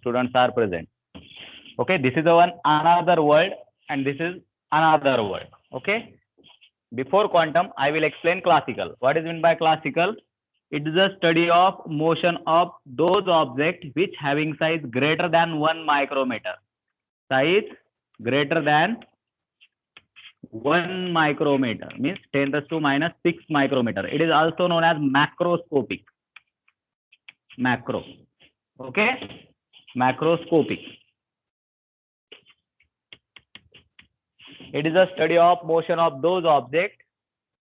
students are present. Okay, this is the one another world and this is another world. Okay, before quantum, I will explain classical. What is meant by classical? It is a study of motion of those objects which having size greater than 1 micrometer. Size greater than 1 micrometer means 10 raised to minus 6 micrometer. It is also known as macroscopic. Macro. Okay, macroscopic. It is a study of motion of those objects,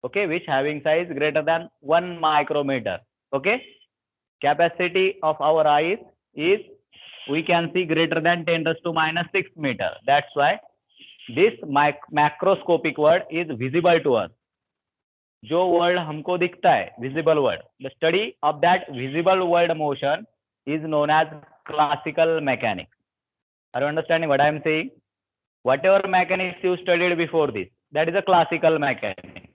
okay, which having size greater than 1 micrometer. Okay, capacity of our eyes is we can see greater than 10 raised to minus 6 meter. That's why this macroscopic world is visible to us. जो world हमको दिखता है visible world, the study of that visible world motion is known as classical mechanics. Are you understanding what I am saying? Whatever mechanics you studied before this, that is a classical mechanics,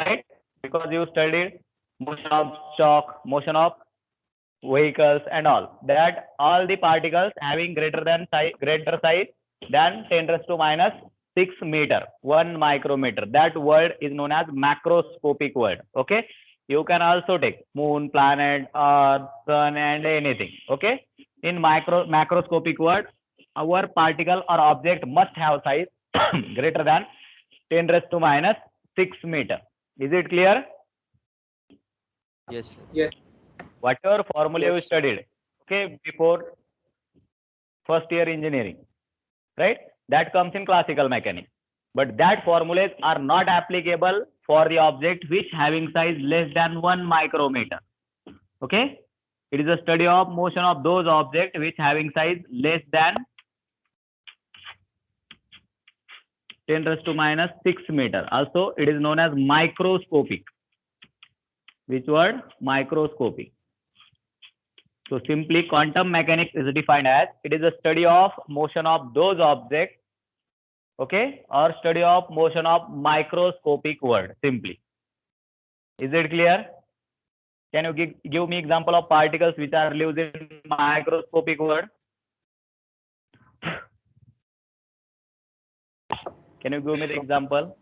right? Because you studied motion of chalk, motion of vehicles and all that, all the particles having greater size than 10 raised to minus 6 meter, 1 micrometer. That word is known as macroscopic word. Okay, you can also take moon, planet, earth, sun and anything. Okay, in macroscopic word, our particle or object must have size greater than 10 raised to minus 6 meter. Is it clear? Yes, sir. Yes. Whatever formula you Yes. studied, okay, before first year engineering, right? That comes in classical mechanics. But that formulas are not applicable for the object which having size less than 1 micrometer. Okay? It is a study of motion of those objects which having size less than 10 raised to minus 6 meter. Also, it is known as microscopic. Which word? Microscopic. So simply quantum mechanics is defined as it is a study of motion of those objects, okay, or study of motion of microscopic world simply. Is it clear? Can you give me example of particles which are lives in microscopic world? Can you give me the example?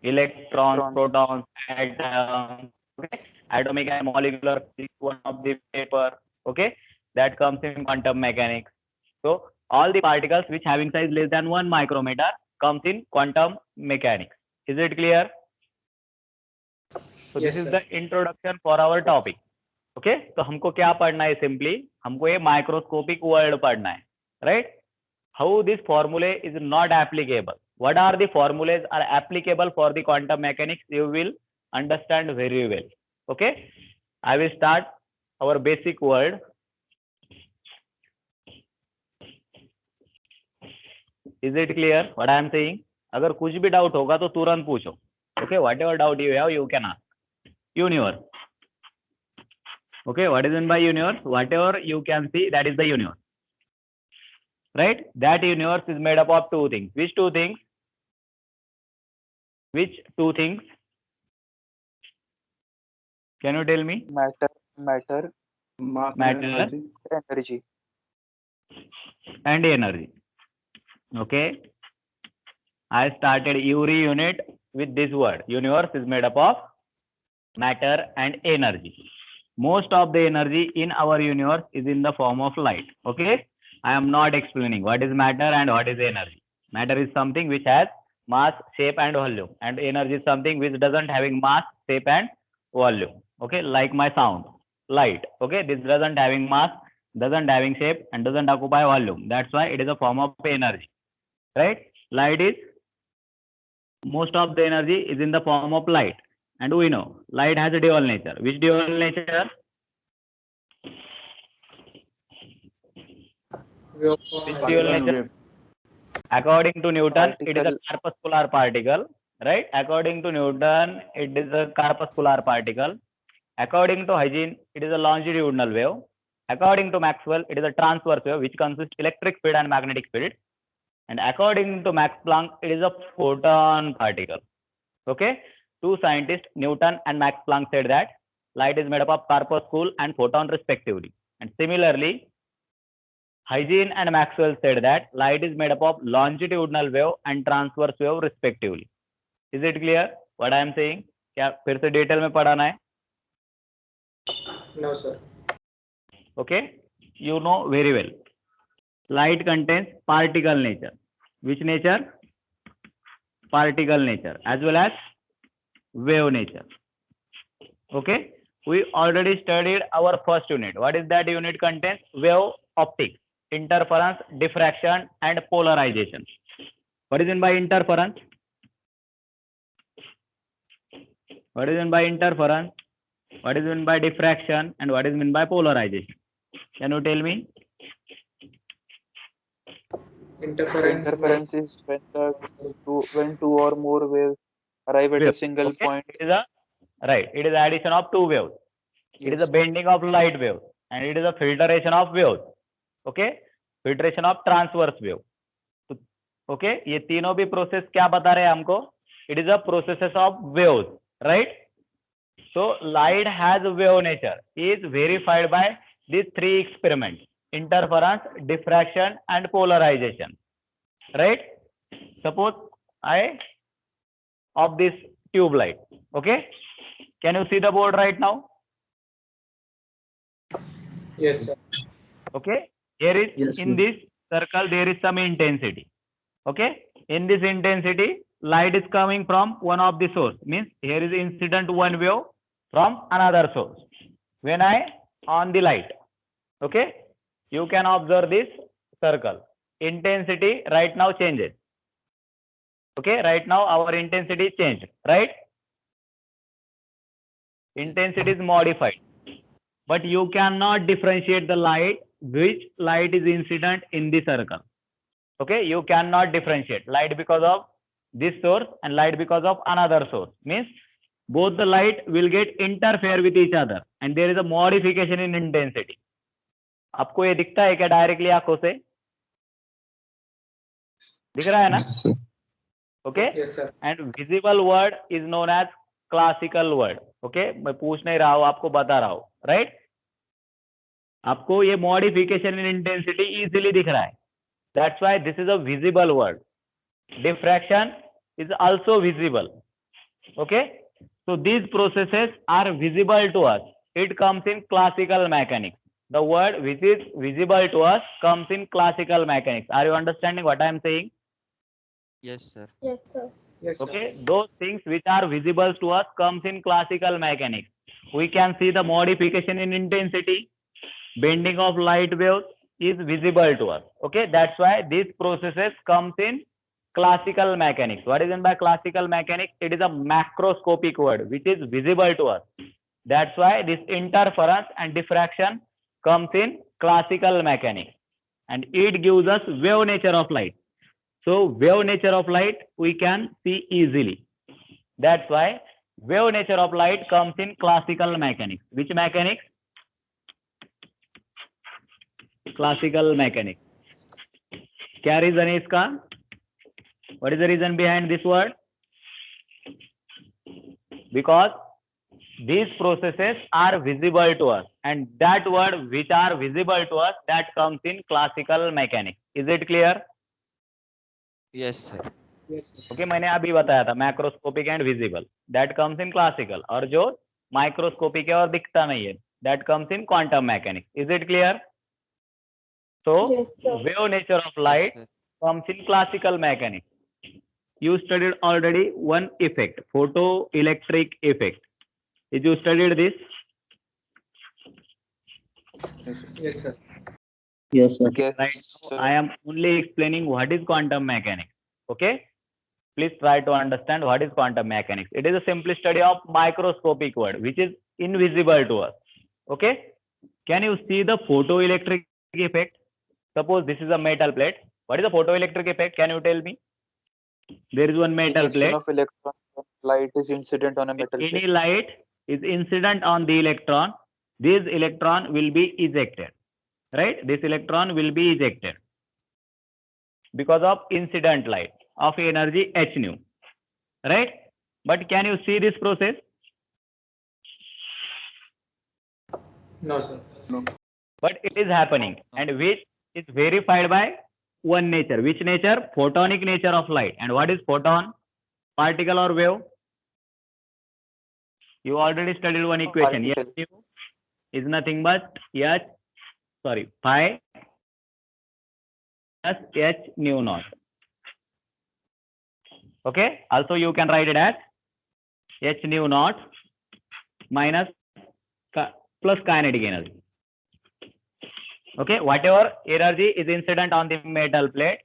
Electrons, protons, atoms, okay? Atomic and molecular physics, one of the paper, okay, that comes in quantum mechanics. So all the particles which having size less than 1 micrometer comes in quantum mechanics. Is it clear? So Yes, this is sir. the introduction for our topic. Okay, तो हमको क्या पढ़ना है? Simply हमको ये microscopic world पढ़ना है, right? How this formula is not applicable. What are the formulas are applicable for the quantum mechanics? You will understand very well. Okay, I will start our basic word. Is it clear what I am saying? अगर कुछ भी doubt होगा तो तुरंत पूछो. Okay, whatever doubt you have, you can ask. Universe. Okay, what is meant by universe? Whatever you can see, that is the universe. Right? That universe is made up of two things. Which two things? Which two things? Can you tell me? Matter, Matter energy. and energy. Okay. I started every unit with this word. Universe is made up of matter and energy. Most of the energy in our universe is in the form of light. Okay. I am not explaining what is matter and what is energy. Matter is something which has mass, shape and volume, and energy is something which doesn't having mass, shape and volume. Okay, like my sound, light. Okay, this doesn't having mass, doesn't having shape and doesn't occupy volume. That's why it is a form of energy, right? Light is, most of the energy is in the form of light, and we know light has a dual nature. Which dual nature? Which dual nature? According to Newton, it is a corpuscular particle, right? According to Newton, it is a corpuscular particle. According to Huygens, it is a longitudinal wave. According to Maxwell, it is a transverse wave which consists electric field and magnetic field. And according to Max Planck, it is a photon particle. Okay, two scientists, Newton and Max Planck, said that light is made up of corpuscle and photon respectively. And similarly, Hygiene and Maxwell said that light is made up of longitudinal wave and transverse wave respectively. Is it clear what I am saying? क्या फिर से detail में पढ़ाना है? No, sir. Okay, you know very well. Light contains particle nature. Which nature? Particle nature as well as wave nature. Okay, we already studied our first unit. What is that unit contains? Wave optics, interference, diffraction and polarization. What is meant by interference? What is meant by interference? What is meant by diffraction and what is meant by polarization? Can you tell me? Interference is when two or more waves arrive at a Wave. single Okay. point. It is a right. It is addition of two waves. It is a bending of light wave and it is a filtration of waves. Okay, filtration of transverse wave. तो okay, ये तीनों भी process क्या बता रहे हैं हमको? It is a processes of waves, right? So light has wave nature is verified by these three experiments: interference, diffraction, and polarization. Right? Suppose I of this tube light. Okay, can you see the board right now? Yes, sir. Okay, here is Yes, in sir. this circle there is some intensity. Okay, in this intensity light is coming from one of the source, means here is incident one wave from another source. When I on the light, okay, you can observe this circle. Intensity right now changes. Okay, right now our intensity changed, right? Intensity is modified, but you cannot differentiate the light, which light is incident in the circle. Okay, you cannot differentiate light because of this source and light because of another source. Means both the light will get interfere with each other and there is a modification in intensity. आपको ये दिखता है क्या directly आंखों से? दिख रहा है ना? Okay. Yes, sir. And visible word is known as classical word. Okay, मैं पूछ नहीं रहा हूँ, आपको बता रहा हूँ, right? आपको ये modification in intensity easily दिख रहा है. That's why this is a visible word. Diffraction is also visible. Okay, so these processes are visible to us. It comes in classical mechanics. The word which is visible to us comes in classical mechanics. Are you understanding what I am saying? Yes, sir. Yes, sir. Yes, sir. Okay, those things which are visible to us comes in classical mechanics. We can see the modification in intensity, bending of light waves is visible to us. Okay, that's why these processes comes in classical mechanics. What is meant by classical mechanics? It is a macroscopic word which is visible to us. That's why this interference and diffraction comes in classical mechanics, and it gives us wave nature of light. So wave nature of light we can see easily. That's why wave nature of light comes in classical mechanics. Which mechanics? Classical mechanics. क्या reason है इसका? What is the reason behind this word? Because these processes are visible to us, and that word which are visible to us, that comes in classical mechanics. Is it clear? Yes, sir. Yes, sir. Okay, मैंने अभी बताया था macroscopic and visible, that comes in classical, और जो microscopic है और दिखता नहीं है, that comes in quantum mechanics. Is it clear? So Yes, sir. wave nature of light Yes, sir. comes in classical mechanics. You studied already one effect, photoelectric effect. Did you studied this? Yes, sir. Yes, sir. Yes, Right now, sir. I am only explaining what is quantum mechanics. Okay, please try to understand what is quantum mechanics. It is a simple study of microscopic word which is invisible to us. Okay, can you see the photoelectric effect? Suppose this is a metal plate. What is the photoelectric effect? Can you tell me? There is one metal Ejection plate. of electron when light is incident on a metal Any plate. light is incident on the electron, this electron will be ejected, right? This electron will be ejected because of incident light of energy h nu, right? But can you see this process? No, sir. But it is happening, and which is verified by one nature. Which nature? Photonic nature of light. And what is photon? Particle or wave? You already studied one equation. H Particle. nu is nothing but pi plus h nu naught. Okay. Also, you can write it as h nu naught minus plus kinetic energy. Okay. Whatever energy is incident on the metal plate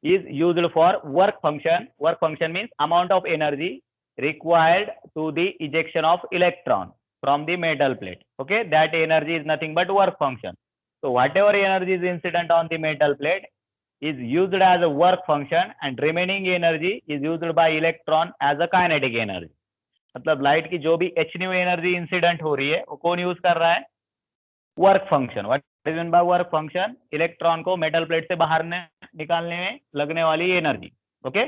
is used for work function. Work function means amount of energy required to the ejection of electron from the metal plate. Okay. That energy is nothing but work function. So whatever energy is incident on the metal plate is used as a work function, and remaining energy is used by electron as a kinetic energy. मतलब light की जो भी H new energy incident हो रही है वो कौन use कर रहा है? Work function. What is mean by work function? Electron को मेटल प्लेट से बाहर निकालने में लगने वाली energy. Okay.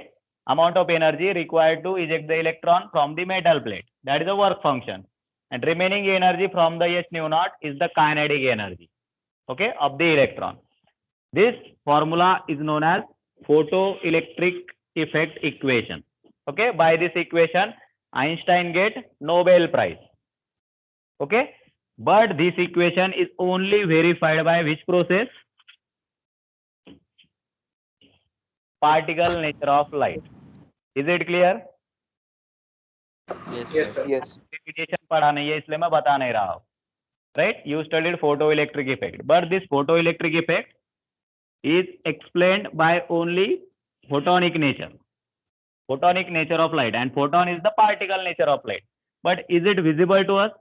Amount of energy required to eject the electron from the metal plate, that is a work function, and remaining energy from the h nu naught is the kinetic energy, okay, of the electron. This formula is known as photoelectric effect equation. Okay. By this equation Einstein get Nobel Prize. Okay. But this equation is only verified by which process? Particle nature of light. Is it clear? Yes, Yes, sir. sir. Yes. Repetition पढ़ा नहीं है इसलिए मैं बता नहीं रहा हूँ. Right? You studied photoelectric effect, but this photoelectric effect is explained by only photonic nature. Photonic nature of light, and photon is the particle nature of light. But is it visible to us?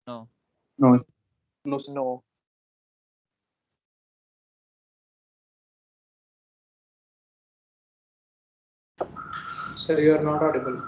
No. No. No. Sir, you are not audible.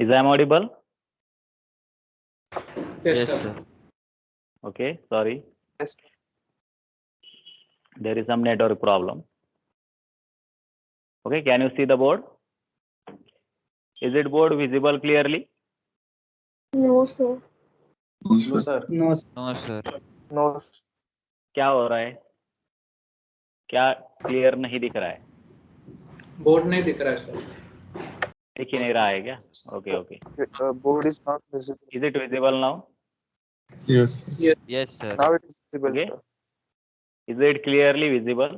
Is I audible? Yes, Yes, sir. sir. Okay, sorry. Yes. There is some network problem. Okay, can you see the board? Is it board visible clearly? No, sir. No, sir. No, No, sir. No. क्या हो रहा है? क्या clear नहीं दिख रहा है? Board नहीं दिख रहा है सर. दिख ही नहीं रहा है क्या? Okay, okay. Board is not visible. Is it visible now? Yes. Yes, sir. Now it is visible. Okay. Sir. Is it clearly visible?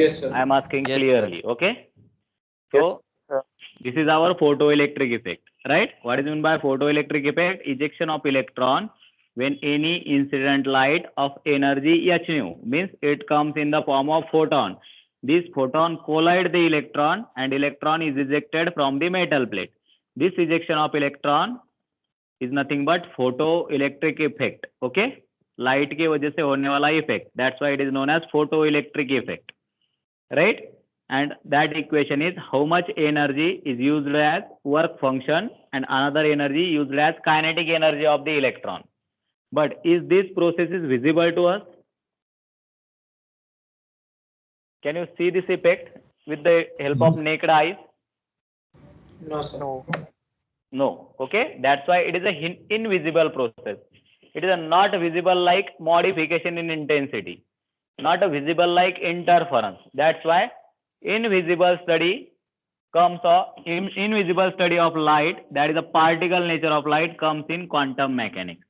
Yes, sir. I am asking Yes, clearly. Okay. So Yes, sir. this is our photoelectric effect, right? What is meant by photoelectric effect? Ejection of electron when any incident light of energy h nu, means it comes in the form of photon. This photon collide the electron and electron is ejected from the metal plate. This ejection of electron is nothing but photoelectric effect. Okay, light के वजह से होने वाला effect. That's why it is known as photoelectric effect, right? And that equation is how much energy is used as work function and another energy used as kinetic energy of the electron. But is this process is visible to us? Can you see this effect with the help of naked eyes? No, sir. No. No. Okay, that's why it is a invisible process. It is a not visible like modification in intensity, not a visible like interference. That's why invisible study comes of invisible study of light, that is the particle nature of light, comes in quantum mechanics.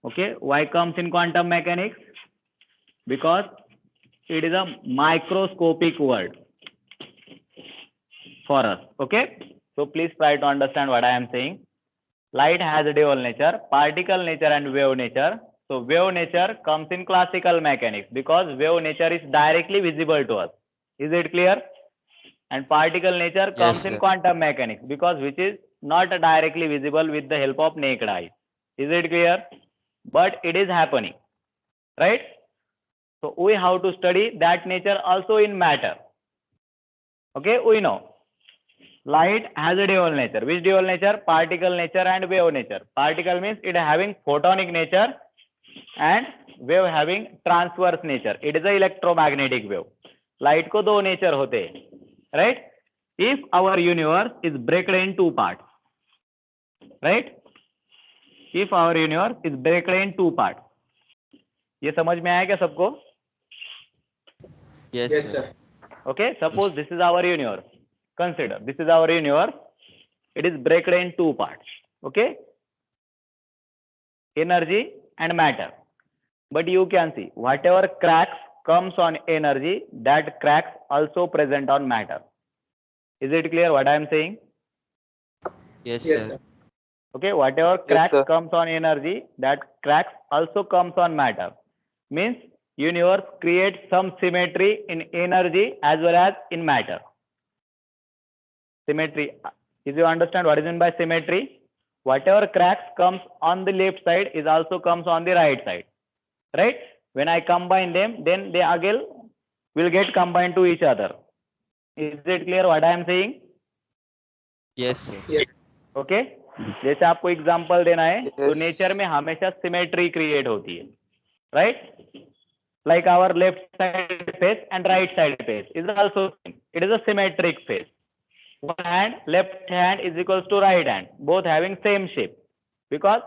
Okay, why comes in quantum mechanics? Because it is a microscopic world for us. Okay, so please try to understand what I am saying. Light has a dual nature, particle nature and wave nature. So wave nature comes in classical mechanics because wave nature is directly visible to us. Is it clear? And particle nature comes in sir. quantum mechanics because which is not directly visible with the help of naked eye. Is it clear? But it is happening, right? So we have to study that nature also in matter. Okay, we know light has a dual nature. Which dual nature? Particle nature and wave nature. Particle means it having photonic nature and wave having transverse nature. It is a electromagnetic wave. Light को दो nature होते हैं, right? If our universe is broken in two parts, right? If our universe is broken in two parts, ये समझ में आया क्या सबको? Yes, Yes, sir. sir. Okay, suppose this is our universe. Consider this is our universe. It is broken in two parts. Okay, energy and matter. But you can see whatever cracks comes on energy, that cracks also present on matter. Is it clear what I am saying? Yes, Yes, sir. sir. Okay, whatever cracks sir. comes on energy, that cracks also comes on matter. Means universe creates some symmetry in energy as well as in matter. Symmetry. If you understand what is meant by symmetry, whatever cracks comes on the left side is also comes on the right side. Right? When I combine them, then they again will get combined to each other. Is it clear what I am saying? Yes, sir. Yes. Okay जैसे आपको example देना है तो Yes. Nature में हमेशा symmetry create होती है, right? Like our left side face and right side face is also it is a symmetric face. One hand, left hand is equals to right hand, both having same shape, because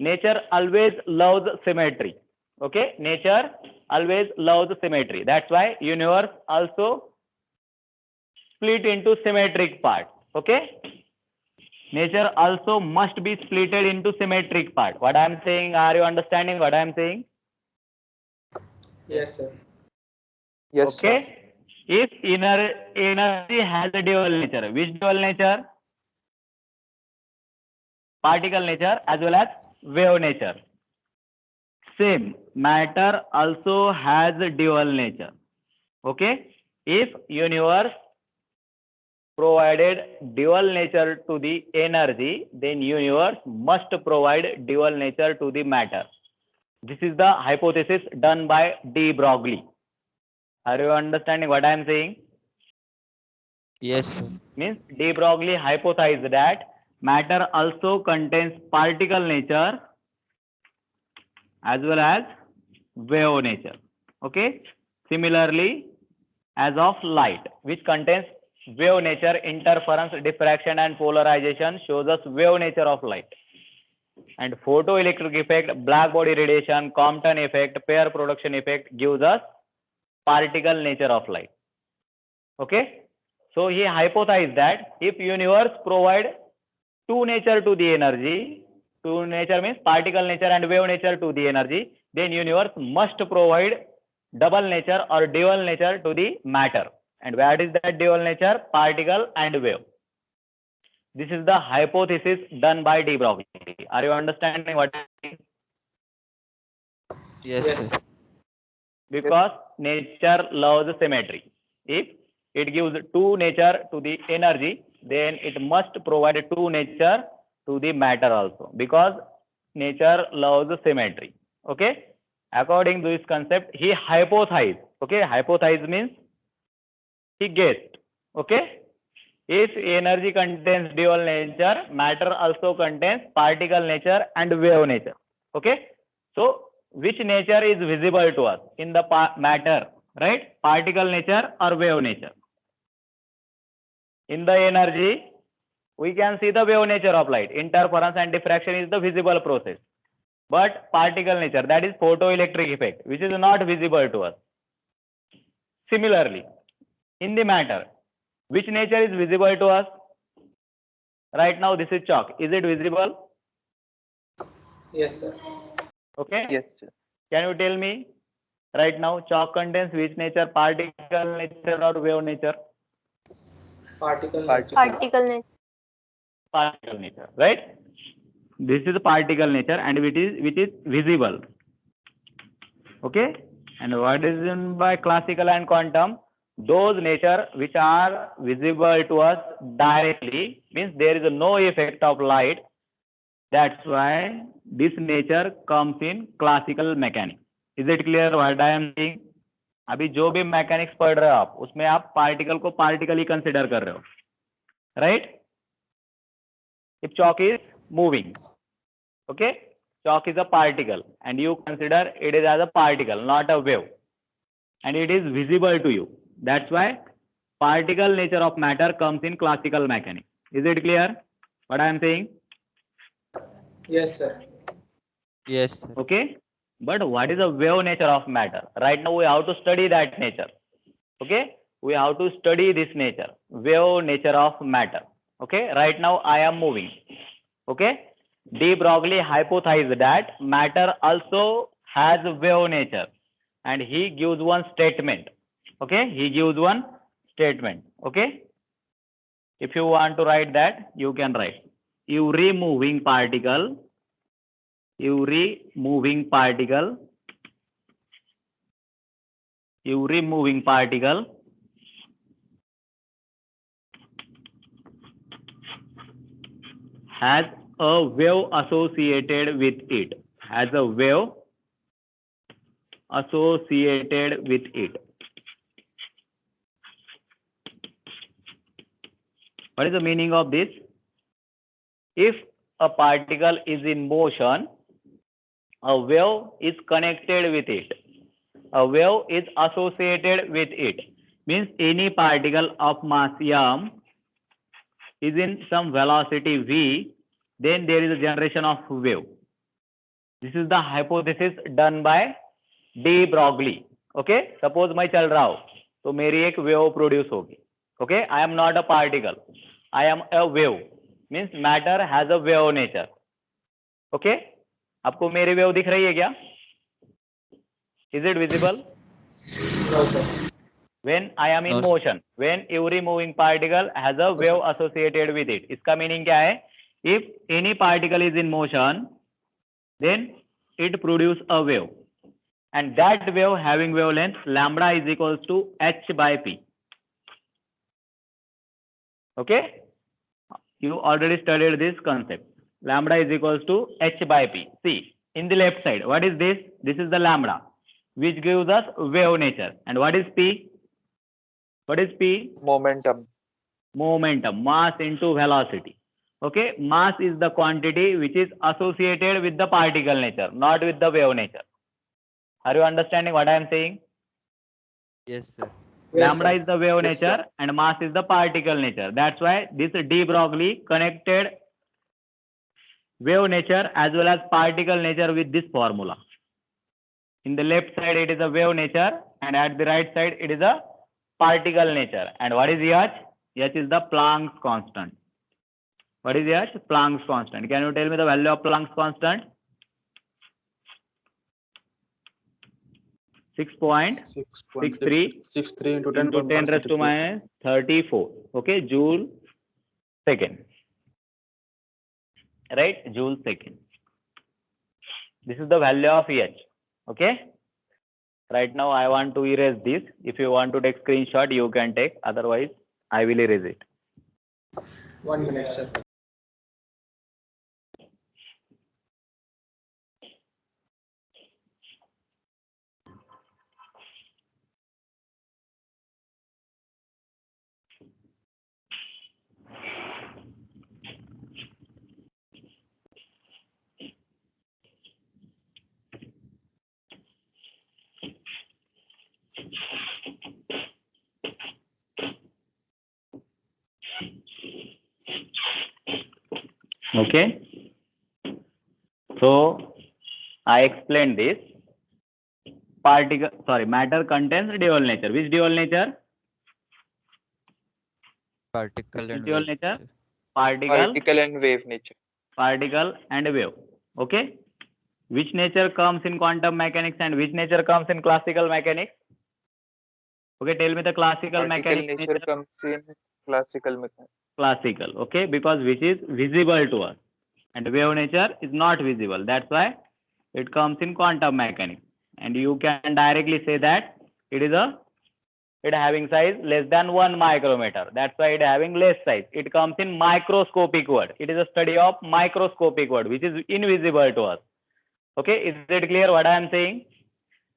nature always loves symmetry. Okay, nature always loves symmetry. That's why universe also split into symmetric parts. Okay, nature also must be splitted into symmetric part. What I am saying, are you understanding what I am saying? Yes, sir. Yes, Okay, sir. if energy has a dual nature, which dual nature? Particle nature as well as wave nature. Same, matter also has a dual nature. Okay, if universe provided dual nature to the energy, then universe must provide dual nature to the matter. This is the hypothesis done by de Broglie. Are you understanding what I am saying? Yes, sir. Means de Broglie hypothesized that matter also contains particle nature as well as wave nature. Okay, similarly as of light, which contains wave nature, interference, diffraction and polarization, shows us wave nature of light. And photoelectric effect, black body radiation, Compton effect, pair production effect gives us particle nature of light. Okay, so he hypothesized that if universe provide two nature to the energy, two nature means particle nature and wave nature to the energy, then universe must provide double nature or dual nature to the matter. And what is that dual nature? Particle and wave. This is the hypothesis done by de Broglie. Are you understanding what I mean? Yes, Yes, sir. sir. Because nature loves symmetry. If it gives two nature to the energy, then it must provide two nature to the matter also, because nature loves symmetry. Okay, according to this concept, he hypothesized. Okay, hypothesize means he guessed. Okay, if energy contains dual nature, matter also contains particle nature and wave nature. Okay, so which nature is visible to us in the matter, right? Particle nature or wave nature? In the energy, we can see the wave nature of light. Interference and diffraction is the visible process. But particle nature, that is photoelectric effect, which is not visible to us. Similarly, in the matter, which nature is visible to us? Right now, this is chalk. Is it visible? Yes, sir. Okay. Yes, sir. Can you tell me right now, chalk contains which nature? Particle nature or wave nature? Particle Particle. nature. Particle nature. Particle nature, right? This is particle nature and which is visible. Okay, and what is in by classical and quantum? those nature which are visible to us directly, means there is no effect of light. That's why this nature comes in classical mechanics. Is it clear what I am saying? अभी जो भी mechanics पढ़ रहे हो आप, उसमें आप particle को पार्टिकल ही कंसिडर कर रहे हो, right? If chalk is moving, okay, chalk is a particle and you consider it is as a particle, not a wave, and it is visible to you. That's why particle nature of matter comes in classical mechanics. Is it clear what I am saying? Yes, sir. Yes, sir. Okay, but what is the wave nature of matter? Right now we have to study that nature. Okay, we have to study this nature, wave nature of matter. Okay, right now I am moving. Okay, de Broglie hypothesized that matter also has wave nature, and he gives one statement. Okay, he gives one statement. Okay, if you want to write that, you can write. Every moving particle has a wave associated with it. Has a wave associated with it. What is the meaning of this? If a particle is in motion, a wave is connected with it. A wave is associated with it. Means any particle of mass m is in some velocity v, then there is a generation of wave. This is the hypothesis done by de Broglie. Okay, suppose मैं चल रहा हूँ तो मेरी एक wave produce होगी. Okay, I am not a particle, I am a wave. Means matter has a wave nature. Okay, आपको मेरी wave दिख रही है क्या? Is it visible? No, sir. When I am in No, sir. motion, when every moving particle has a wave associated with it. इसका meaning क्या है? If any particle is in motion, then it produce a wave, and that wave having wavelength lambda is equals to h by p. Okay, you already studied this concept. Lambda is equals to h by p. See, in the left side, what is this? This is the lambda, which gives us wave nature. And what is p? What is p? Momentum. Momentum, mass into velocity. Okay, mass is the quantity which is associated with the particle nature, not with the wave nature. Are you understanding what I am saying? Yes, sir. Yes, Lambda sir. is the wave Yes, nature and mass is the particle nature. That's why this de Broglie connected wave nature as well as particle nature with this formula. In the left side it is a wave nature, and at the right side it is a particle nature. And what is h? H is the Planck's constant. What is h? Planck's constant. Can you tell me the value of Planck's constant? 6.63 63 into 10 into 10 raised to minus 34. Okay, joule second. Right, joule second. This is the value of h. Okay. Right now I want to erase this. If you want to take screenshot, you can take. Otherwise, I will erase it. 1 minute, sir. Okay. So I explained this. Matter contains dual nature. Which dual nature? Particle Which and dual wave nature? nature. Particle and wave nature. Particle and wave. Okay. Which nature comes in quantum mechanics and which nature comes in classical mechanics? Okay, tell me the classical Particle mechanics nature comes in classical mechanics. Classical, okay, because which is visible to us, and wave nature is not visible. That's why it comes in quantum mechanics, and you can directly say that it is a it having size less than 1 micrometer. That's why it having less size. It comes in microscopic word. It is a study of microscopic word, which is invisible to us. Okay, is it clear what I am saying?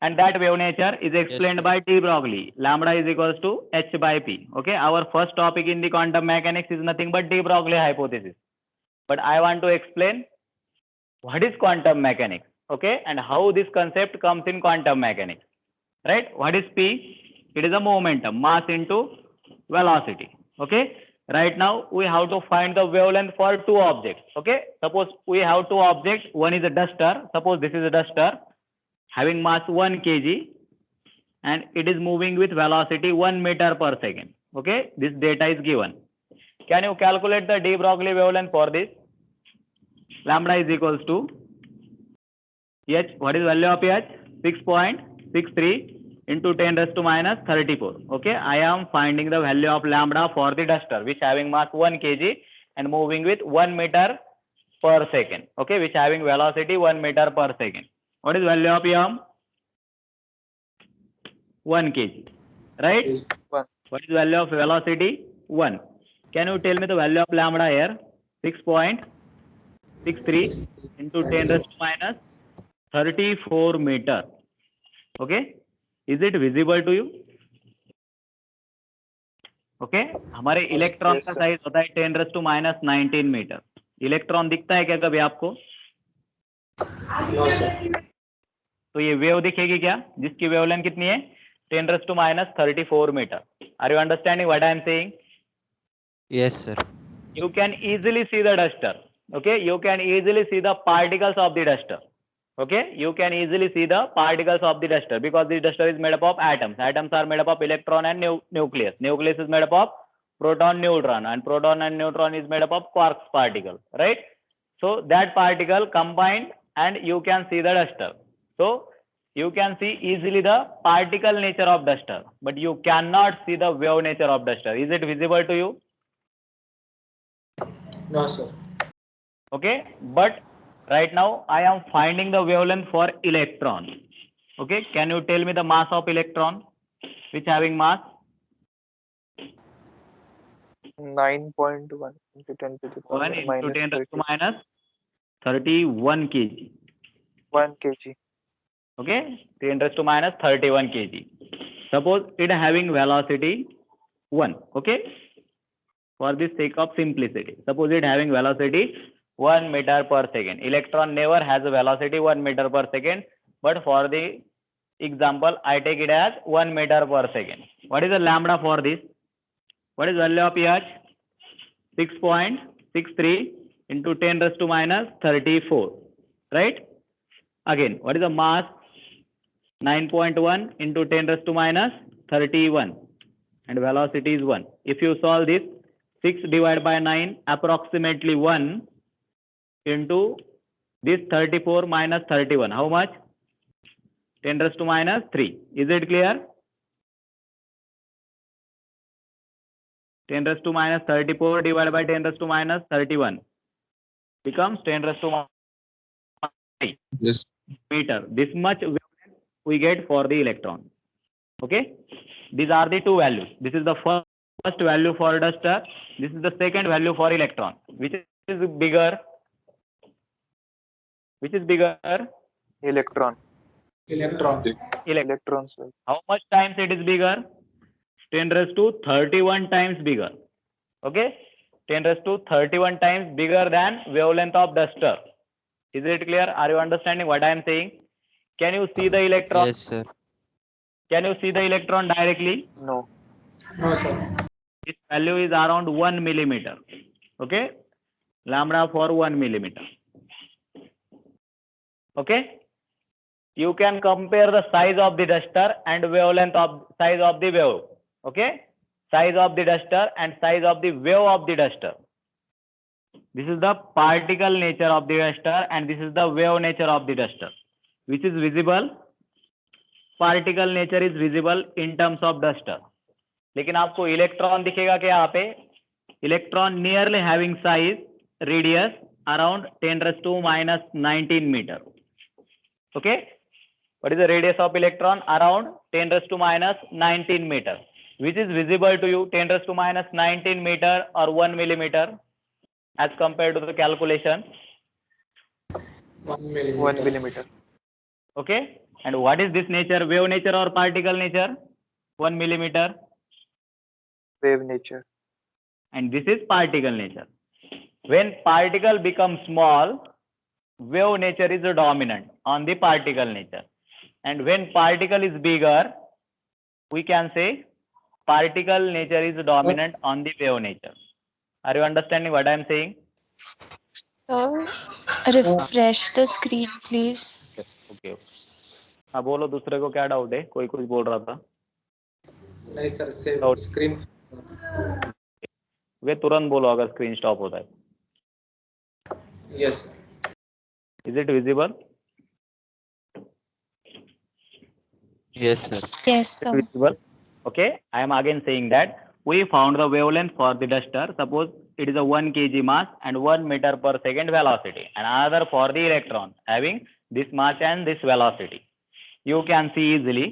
And that wave nature is explained sir. by de Broglie. Lambda is equals to h by p. Okay, our first topic in the quantum mechanics is nothing but de Broglie hypothesis. But I want to explain what is quantum mechanics. Okay, and how this concept comes in quantum mechanics. Right? What is p? It is a momentum, mass into velocity. Okay. Right now we have to find the wavelength for two objects. Okay. Suppose we have two objects. One is a duster. Suppose this is a duster having mass 1 kg and it is moving with velocity 1 meter per second. Okay. This data is given. Can you calculate the de Broglie wavelength for this? Lambda is equals to h. What is value of h? 6.63 into 10 raised to minus 34. Okay, I am finding the value of lambda for the duster, which having mass 1 kg and moving with 1 meter per second. Okay, which having velocity 1 meter per second. What is value of m? 1 kg. Right? Is 1. What is value of velocity? 1. Can you tell me the value of lambda here? 6.63 into 10 raised to minus 34 meter. Okay, is it visible to you? Okay, हमारे electron yes, का sir. Size होता है 10 raised to minus 19 metre. Electron दिखता है क्या कभी आपको? no, sir. तो ये वेव दिखेगी क्या जिसकी वेवलेंथ कितनी है? 10 raised to minus 34 metre. Are you understanding what I am saying? Yes, sir. You can easily see the duster. Okay, you can easily see the particles of the duster. Okay, you can easily see the particles of the duster because the duster is made up of atoms. Atoms are made up of electron and nucleus. Nucleus is made up of proton, neutron, and proton and neutron is made up of quarks particle, right? So that particle combined and you can see the duster. So you can see easily the particle nature of duster, but you cannot see the wave nature of duster. Is it visible to you? No, sir. Okay, but right now I am finding the wavelength for electron. Okay, can you tell me the mass of electron which having mass? 9.1 into 10 to the 1 power into minus 10 raised to 30. minus 31 kg. 1 kg. Okay, 10 raised to minus 31 kg. Suppose it having velocity 1. Okay, for the sake of simplicity, suppose it having velocity 1 meter per second. Electron never has a velocity 1 meter per second, but for the example I take it as 1 meter per second. What is the lambda for this? What is value of pH? 6.63 into 10 raised to minus 34, right? Again, what is the mass? 9.1 into 10 raised to minus 31 and velocity is 1. If you solve this, 6 divided by 9 approximately 1 into this 34 minus 31. How much? 10 raised to minus 3. Is it clear? 10 raised to minus 34 divided by 10 raised to minus 31 becomes 10 raised to minus 3 meter. This much wavelength we get for the electron. Okay, these are the two values. This is the first value for duster. This is the second value for electron. Which is bigger? Which is bigger? Electron. Electron. Electrons. Sir. How much times it is bigger? 10 raised to 31 times bigger. Okay, 10 raised to 31 times bigger than wavelength of duster. Is it clear? Are you understanding what I am saying? Can you see the electron? Yes, sir. Can you see the electron directly? No. No, sir. Its value is around 1 millimeter. Okay, lambda for 1 millimeter. Okay, you can compare the size of the duster and wavelength of size of the wave. Okay, size of the duster and size of the wave of the duster. This is the particle nature of the duster and this is the wave nature of the duster. Which is visible? Particle nature is visible in terms of duster. लेकिन आपको electron दिखेगा क्या यहाँ पे? Electron nearly having size radius around 10 raised to minus 19 meter. Okay, what is the radius of electron? Around 10 raised to minus 19 meter. which is visible to you 10 raised to minus 19 meter or 1 millimeter as compared to the calculation. 1 millimeter. 1 millimeter. Okay. And what is this nature? Wave nature or particle nature? 1 millimeter. Wave nature. And this is particle nature. When particle becomes small, wave nature is dominant on the particle nature. And when particle is bigger, we can say particle nature is dominant on the wave nature. Are you understanding what I am saying? Sir, refresh the screen, please. Okay. हाँ बोलो, दूसरे को क्या doubt है? कोई कुछ बोल रहा था? नहीं सर, से Doubt. स्क्रीन वे तुरंत बोलो अगर स्क्रीन स्टॉप होता है. Yes Is it visible? Yes, sir. Yes, sir. Visible. Okay. I am again saying that we found the wavelength for the duster. Suppose it is a 1 kg mass and 1 meter per second velocity, and another for the electron having this mass and this velocity. You can see easily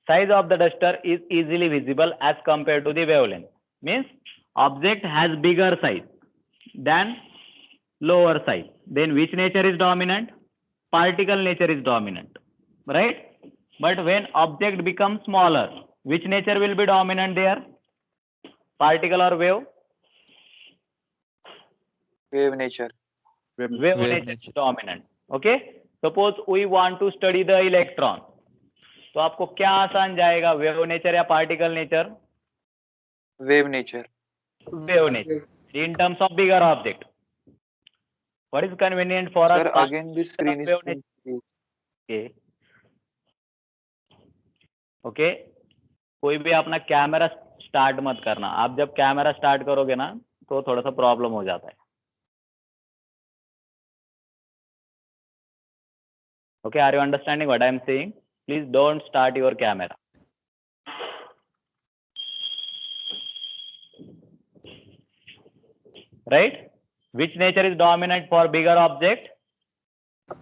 size of the duster is easily visible as compared to the wavelength. Means object has bigger size than lower size. Then which nature is dominant? Particle nature is dominant, right? But when object becomes smaller, which nature will be dominant there? Particle or wave? Wave nature. Wave Wave nature nature. is dominant. Okay. Suppose we want to study the electron. तो आपको क्या आसान जाएगा, wave nature या particle nature? Wave nature. Wave nature. In terms of bigger object, what is convenient for us? Sir, again the screen is wave full, please. Okay. Okay. कोई भी अपना camera start मत करना. आप जब कैमरा स्टार्ट करोगे ना तो थोड़ा सा प्रॉब्लम हो जाता है. Okay. Are you understanding what I am saying? Please don't start your camera. Right? Which nature is dominant for bigger object?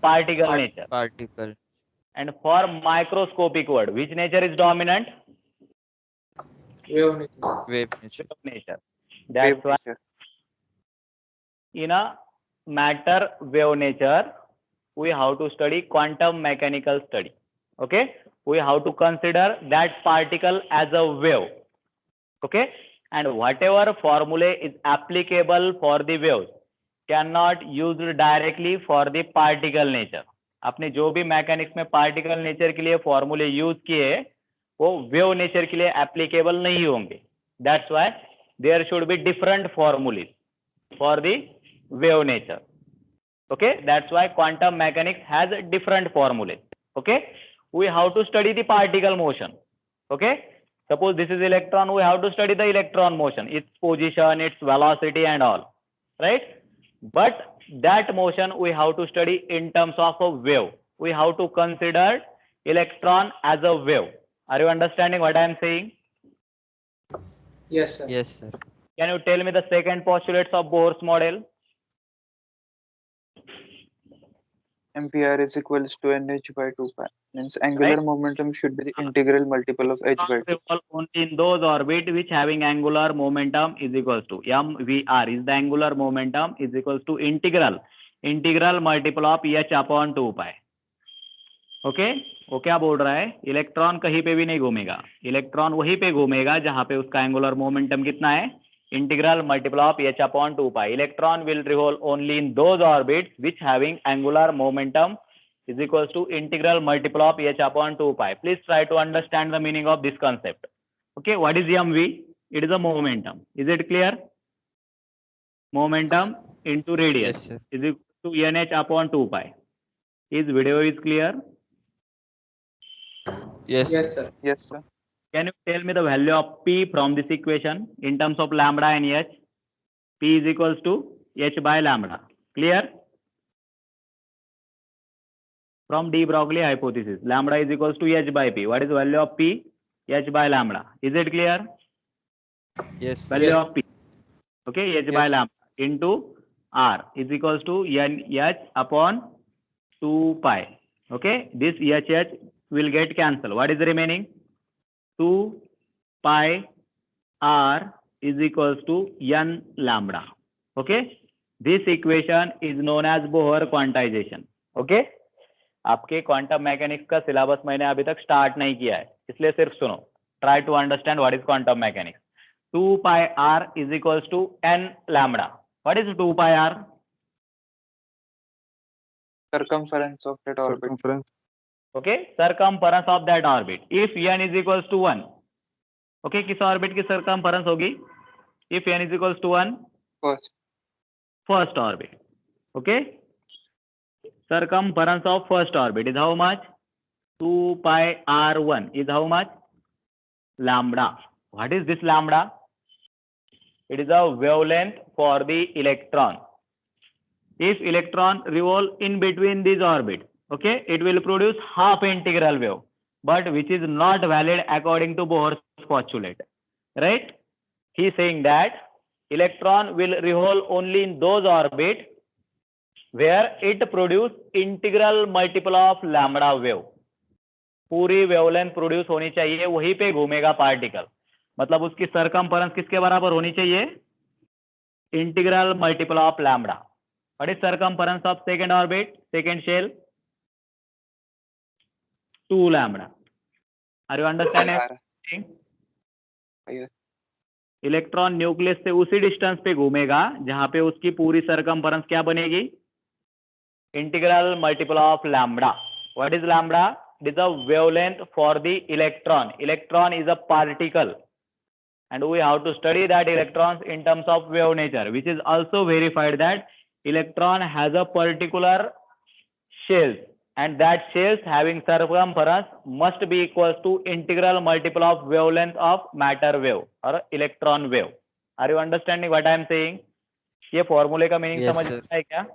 Particle nature. Particle. And for microscopic word, which nature is dominant? Wave nature. Wave nature. Wave nature. Wave That's why nature. in a matter wave nature, we have to study quantum mechanical study. Okay? We have to consider that particle as a wave. Okay? And whatever formula is applicable for the waves cannot used directly for the particle nature. आपने जो भी mechanics में particle nature के लिए फॉर्मूले use किए वो wave nature के लिए एप्लीकेबल नहीं होंगे. That's why there should be different formulas for the wave nature. Okay, that's why quantum mechanics has different formulas. Okay, we have to study the particle motion. Okay, suppose this is electron, we have to study the electron motion, its position, its velocity and all, right? But that motion we have to study in terms of a wave. We have to consider electron as a wave. Are you understanding what I am saying? Yes sir. Yes, sir. Can you tell me the second postulates of Bohr's model? MVR is equals to NH by 2 pi. Means angular Right. momentum should be the integral multiple of h by 2. Revolve only in those orbit which having angular momentum is equals to MVR is the angular momentum is equals to integral multiple of h upon 2 pi. Okay. वो क्या बोल रहा है? Electron कहीं पे भी नहीं घूमेगा. इलेक्ट्रॉन वहीं पे घूमेगा जहां पे उसका एंगुलर मोमेंटम कितना है? integral multiple of h upon 2 pi. Electron will revolve only in those orbits which having angular momentum is equals to integral multiple of h upon 2 pi. Please try to understand the meaning of this concept. Okay, what is mv? It is a momentum. Is it clear? Momentum into radius Yes, sir. is equal to nh upon 2 pi. Is video is clear? Yes, yes sir. Sir. Yes, sir. Can you tell me the value of P from this equation in terms of lambda and h? P is equals to h by lambda. Clear? From de Broglie hypothesis, lambda is equals to h by P. What is the value of P? h by lambda. Is it clear? Yes, sir. Value Yes. of P. Okay, h by Yes. lambda into R is equals to n h upon 2 pi. Okay, this h will get cancelled. What is the remaining? 2 pi r is equals to n lambda. Okay, this equation is known as Bohr quantization. Okay, आपके quantum mechanics का syllabus मैंने अभी तक start नहीं किया है, इसलिए सिर्फ सुनो. Try to understand what is quantum mechanics. 2 pi r is equals to n lambda. What is 2 pi r? Circumference of that orbit. Circumference. Okay, circumference of that orbit. If n is equals to 1, okay, किस orbit की circumference होगी? If n is equals to 1, first orbit. Okay, circumference of first orbit is how much? 2 pi r1 is how much? Lambda. What is this lambda? It is a wavelength for the electron. If electron revolve in between these orbits, okay, it will produce half integral wave, but which is not valid according to Bohr's postulate, right? He is saying that electron will revolve only in those orbits where it produce integral multiple of lambda wave. पूरी wavelength produce होनी चाहिए, वहीं पे घूमेगा particle. मतलब उसकी circumference किसके बराबर होनी चाहिए? Integral multiple of lambda. What is circumference of second orbit, second shell? 2 lambda. Are you understanding? Electron nucleus से उसी डिस्टेंस पे घूमेगा जहां पे उसकी पूरी सरकमफरेंस क्या बनेगी? Integral multiple of lambda. What is lambda? It is a wavelength for the electron. Electron is a particle, and we have to study that electrons in terms of wave nature, which is also verified that electron has a particular shells, and that shells having circumference must be equals to integral multiple of wavelength of matter wave or electron wave. Are you understanding what I am saying? ये फॉर्मूले का meaning Yes, समझ sir. में है क्या?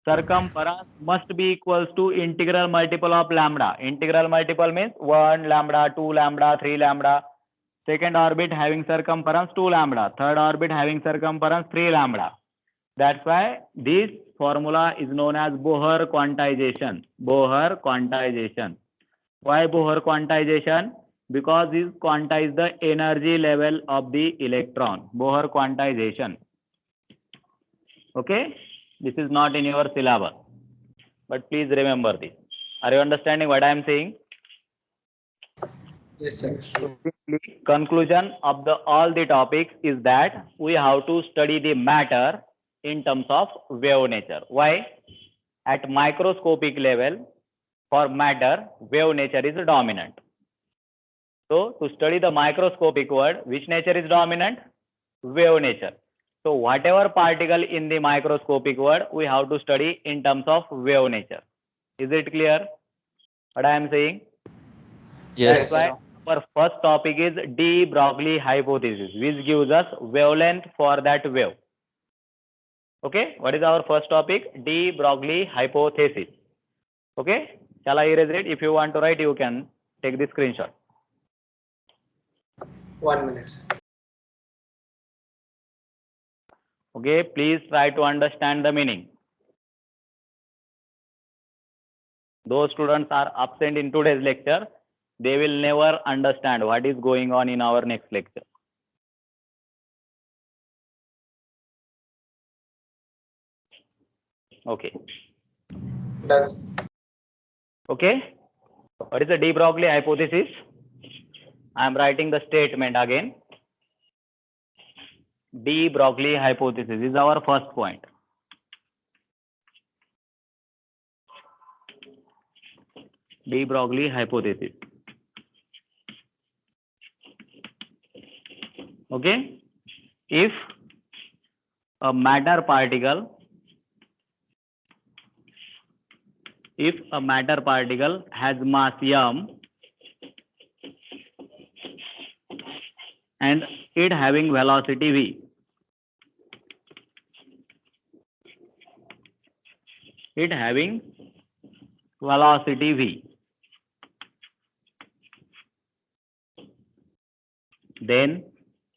Circumference must be equals to integral multiple of lambda. Integral multiple means 1 lambda, 2 lambda, 3 lambda. Second orbit having circumference 2 lambda. Third orbit having circumference 3 lambda. That's why this formula is known as Bohr quantization. Bohr quantization. Why Bohr quantization? Because it quantize the energy level of the electron. Bohr quantization. Okay. This is not in your syllabus, but please remember this. Are you understanding what I am saying? Yes, sir. Conclusion of all the topics is that we have to study the matter in terms of wave nature. Why? At microscopic level, for matter, wave nature is dominant. So to study the microscopic world, which nature is dominant? Wave nature. So whatever particle in the microscopic world, we have to study in terms of wave nature. Is it clear what I am saying? Yes. That's why our first topic is de Broglie hypothesis, which gives us wavelength for that wave. Okay, what is our first topic? De Broglie hypothesis. Okay, shall I erase it? If you want to write, you can take the screenshot. 1 minute, sir. Okay, please try to understand the meaning. Those students are absent in today's lecture, they will never understand what is going on in our next lecture. Okay. Done. Okay. What is the de Broglie hypothesis? I am writing the statement again. De Broglie hypothesis is our first point. De Broglie hypothesis. Okay. If a matter particle has mass m and it having velocity v, then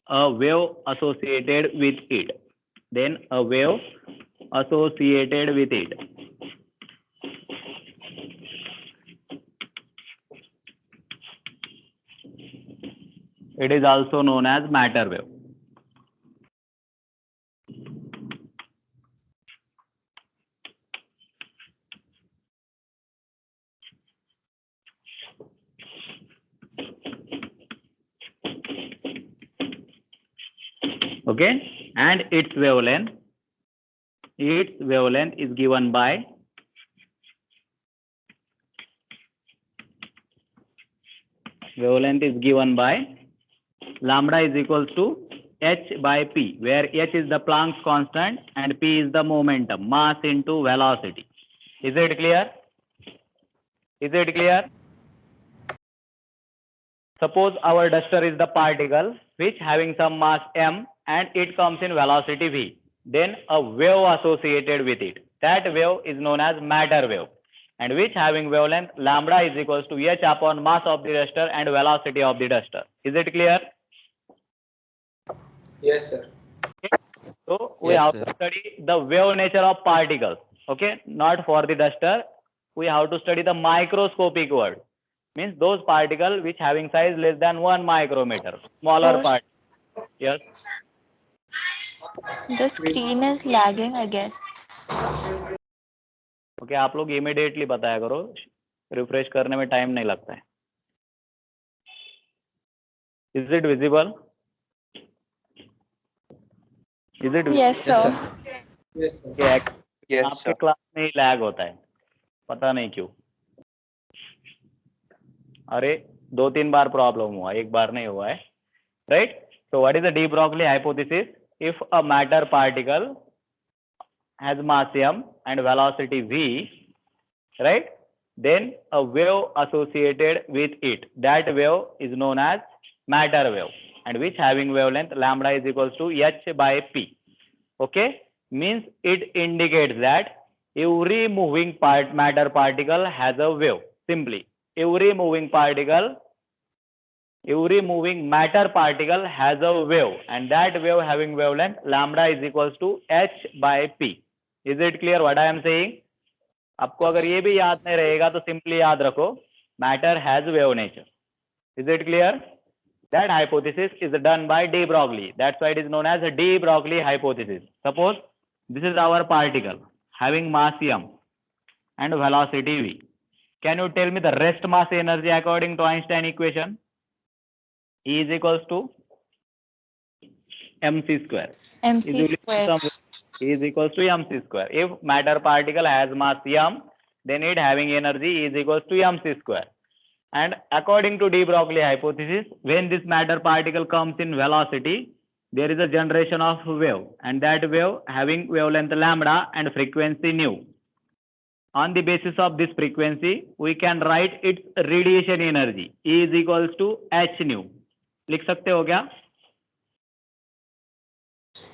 a wave associated with it. It is also known as matter wave. Okay, and its wavelength is given by lambda is equals to h by p, where h is the Planck's constant and p is the momentum, mass into velocity. Is it clear? Is it clear? Suppose our duster is the particle which having some mass m and it comes in velocity v. Then a wave associated with it. That wave is known as matter wave, and which having wavelength lambda is equals to h upon mass of the duster and velocity of the duster. Is it clear? Yes, sir. So we Yes, have sir. to study the wave nature of particles. Okay, not for the duster. We have to study the microscopic world. Means those particles which having size less than 1 micrometer, smaller Sir. part. Yes. The screen is lagging, I guess. Okay आप लोग immediately बताया करो, refresh करने में time नहीं लगता है. Is it visible? Is it? Yes, Yes, sir. sir. Yes, sir. Yes, आपके sir. क्लास में ही लैग होता है, पता नहीं क्यों. अरे 2-3 बार प्रॉब्लम हुआ, एक बार नहीं हुआ है. Right. So what is the de Broglie hypothesis? If a matter particle has mass m and velocity v, right, then a wave associated with it, that wave is known as matter wave, and which having wavelength lambda is equals to h by p. Okay, means it indicates that every moving matter particle has a wave. Simply, every moving matter particle has a wave, and that wave having wavelength lambda is equals to h by p. Is it clear what I am saying? आपको अगर ये भी याद नहीं रहेगा तो simply याद रखो, matter has wave nature. Is it clear? That hypothesis is done by de Broglie. That's why it is known as a de Broglie hypothesis. Suppose this is our particle having mass m and velocity v. Can you tell me the rest mass energy according to Einstein equation? E is equals to mc square. MC square. E is equals to mc square. If matter particle has mass m, then it having energy is equals to mc square. And according to de Broglie hypothesis, when this matter particle comes in velocity, there is a generation of wave, and that wave having wavelength lambda and frequency nu. On the basis of this frequency, we can write its radiation energy. E is equals to h nu. लिख सकते हो क्या?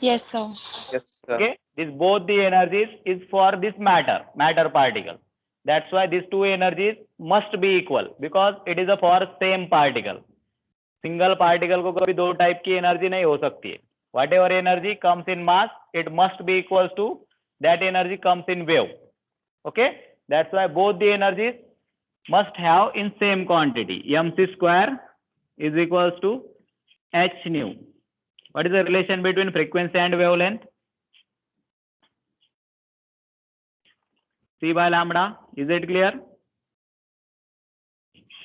Yes, sir. Yes, sir. Okay, this both the energies is for this matter particle. That's why these two energies must be equal, because it is a for same particle. Single particle को कभी दो type की energy नहीं हो सकती है. Whatever energy comes in mass, it must be equals to that energy comes in wave. Okay, that's why both the energies must have in same quantity. mc square is equals to h nu. What is the relation between frequency and wavelength? C by lambda. Is it clear?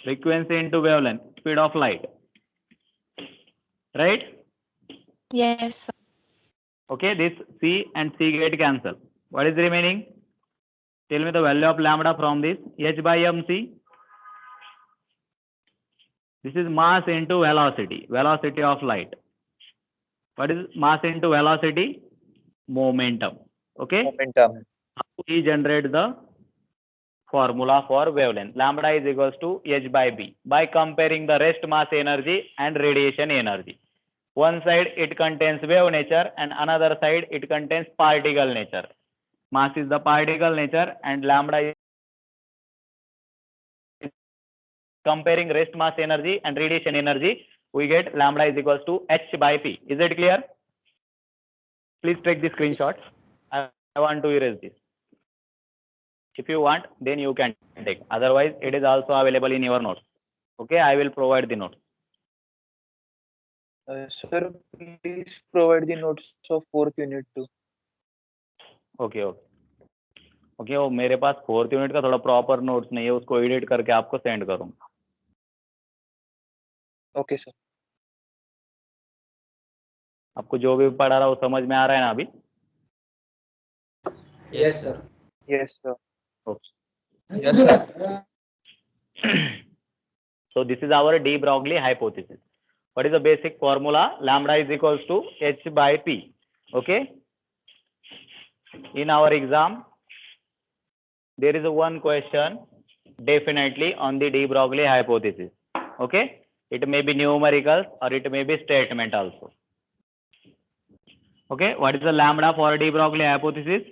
Frequency into wavelength, speed of light. Right? Yes, sir. Okay, this C and C get cancel. What is remaining? Tell me the value of lambda from this. H by mc. This is mass into velocity, velocity of light. What is mass into velocity? Momentum. Okay. Momentum. We generate the formula for wavelength. Lambda is equals to h by b by comparing the rest mass energy and radiation energy. One side it contains wave nature and another side it contains particle nature. Mass is the particle nature and lambda is comparing rest mass energy and radiation energy. We get lambda is equals to h by p. Is it clear? Please take the screenshot. I want to erase this. If you want, then you can take. Otherwise, it is also available in your notes. Okay, I will provide the notes. Sir, please provide the notes of fourth unit too. Okay okay okay, वो मेरे पास fourth unit का थोड़ा proper notes नहीं है, उसको edit करके आपको send करूंगा. Okay, sir. आपको जो भी पढ़ा रहा वो समझ में आ रहा है ना अभी? Yes, sir. Yes, sir. Yes, sir. So this is our de Broglie hypothesis. What is the basic formula? Lambda is equals to h by p. Okay. In our exam, there is a one question definitely on the de Broglie hypothesis. Okay. It may be numericals or it may be statement also. Okay. What is the lambda for de Broglie hypothesis?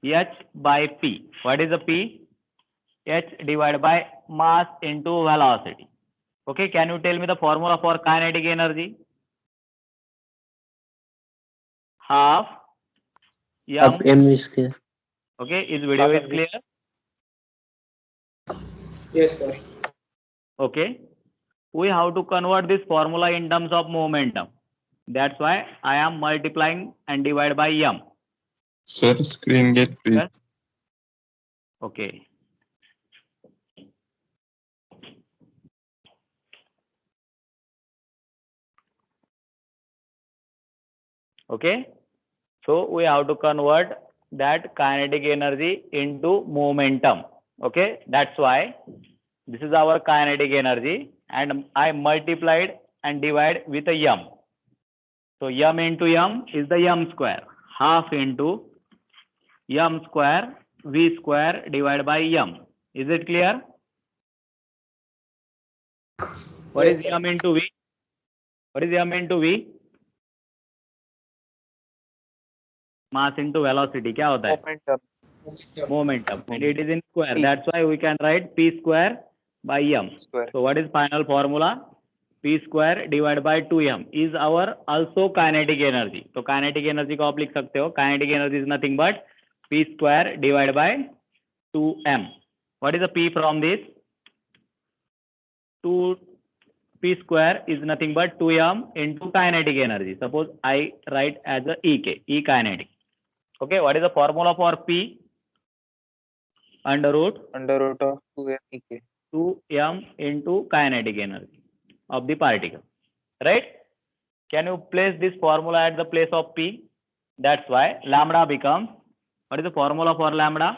H by p. What is the p? H divided by mass into velocity. Okay, can you tell me the formula for kinetic energy? Half m. M square. Okay, is video Half is mv clear? Yes, sir. Okay, we have to convert this formula in terms of momentum. That's why I am multiplying and divide by m. Sir, screen get freeze. Yes? Okay. Okay, so we have to convert that kinetic energy into momentum. Okay, that's why this is our kinetic energy and I multiplied and divide with a m. So m into m is the m square, half into m square v square divided by m. Is it clear? What Yes, is sir. m into v? What is m into v? Mass into velocity. क्या होता है? momentum. Momentum. And it is in square. P. That's why we can write p square by m. Square. So what is final formula? P square divided by 2m is our also kinetic energy. तो kinetic energy को आप लिख सकते हो. Kinetic energy is nothing but p square divided by 2m. What is the p from this? 2 p square is nothing but 2m into kinetic energy. Suppose I write as a ek, E kinetic. Okay, what is the formula for p? Under root of 2m ek. 2m into kinetic energy of the particle. Right? Can you place this formula at the place of p? That's why lambda becomes, what is the formula for lambda?